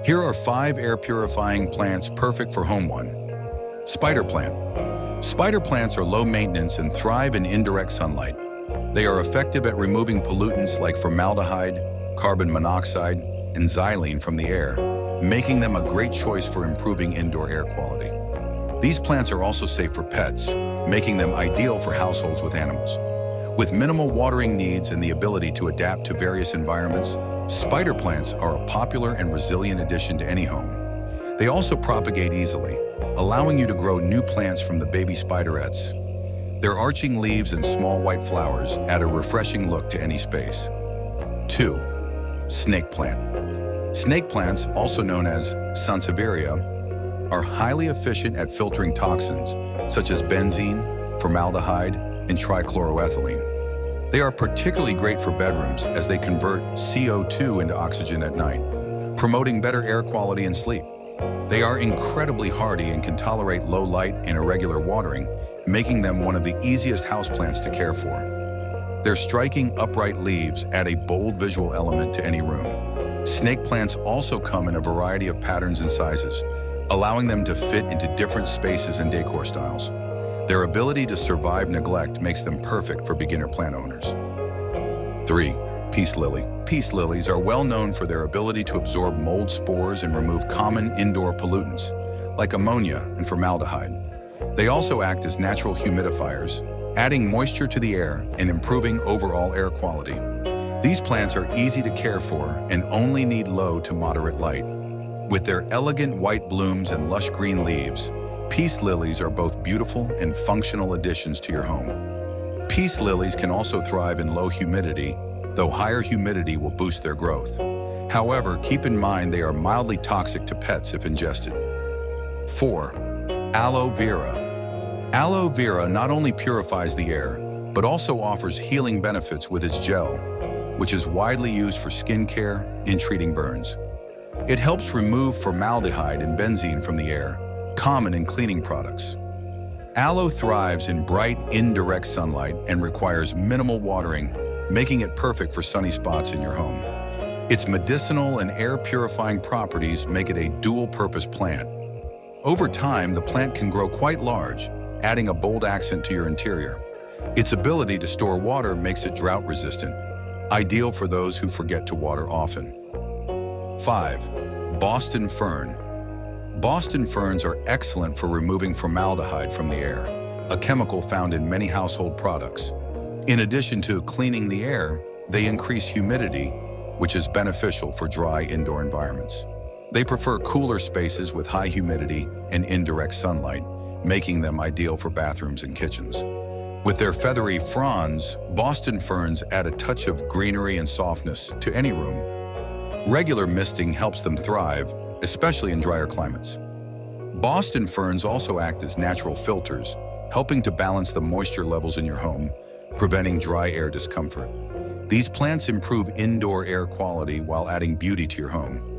Here are 5 air purifying plants perfect for home. 1. Spider plant. Spider plants are low maintenance and thrive in indirect sunlight. They are effective at removing pollutants like formaldehyde, carbon monoxide, and xylene from the air, making them a great choice for improving indoor air quality. These plants are also safe for pets, making them ideal for households with animals. With minimal watering needs and the ability to adapt to various environments, spider plants are a popular and resilient addition to any home. They also propagate easily, allowing you to grow new plants from the baby spiderettes. Their arching leaves and small white flowers add a refreshing look to any space. 2. Snake plant. Snake plants, also known as Sansevieria, are highly efficient at filtering toxins such as benzene, formaldehyde, and trichloroethylene. They are particularly great for bedrooms as they convert CO2 into oxygen at night, promoting better air quality and sleep. They are incredibly hardy and can tolerate low light and irregular watering, making them one of the easiest houseplants to care for. Their striking upright leaves add a bold visual element to any room. Snake plants also come in a variety of patterns and sizes, allowing them to fit into different spaces and decor styles. Their ability to survive neglect makes them perfect for beginner plant owners. 3. Peace lily. Peace lilies are well known for their ability to absorb mold spores and remove common indoor pollutants, like ammonia and formaldehyde. They also act as natural humidifiers, adding moisture to the air and improving overall air quality. These plants are easy to care for and only need low to moderate light. With their elegant white blooms and lush green leaves, peace lilies are both beautiful and functional additions to your home. Peace lilies can also thrive in low humidity, though higher humidity will boost their growth. However, keep in mind they are mildly toxic to pets if ingested. 4. Aloe vera. Aloe vera not only purifies the air, but also offers healing benefits with its gel, which is widely used for skincare and treating burns. It helps remove formaldehyde and benzene from the air, common in cleaning products. Aloe thrives in bright, indirect sunlight and requires minimal watering, making it perfect for sunny spots in your home. Its medicinal and air-purifying properties make it a dual-purpose plant. Over time, the plant can grow quite large, adding a bold accent to your interior. Its ability to store water makes it drought-resistant, ideal for those who forget to water often. 5. Boston fern. Boston ferns are excellent for removing formaldehyde from the air, a chemical found in many household products. In addition to cleaning the air, they increase humidity, which is beneficial for dry indoor environments. They prefer cooler spaces with high humidity and indirect sunlight, making them ideal for bathrooms and kitchens. With their feathery fronds, Boston ferns add a touch of greenery and softness to any room. Regular misting helps them thrive, especially in drier climates. Boston ferns also act as natural filters, helping to balance the moisture levels in your home, preventing dry air discomfort. These plants improve indoor air quality while adding beauty to your home.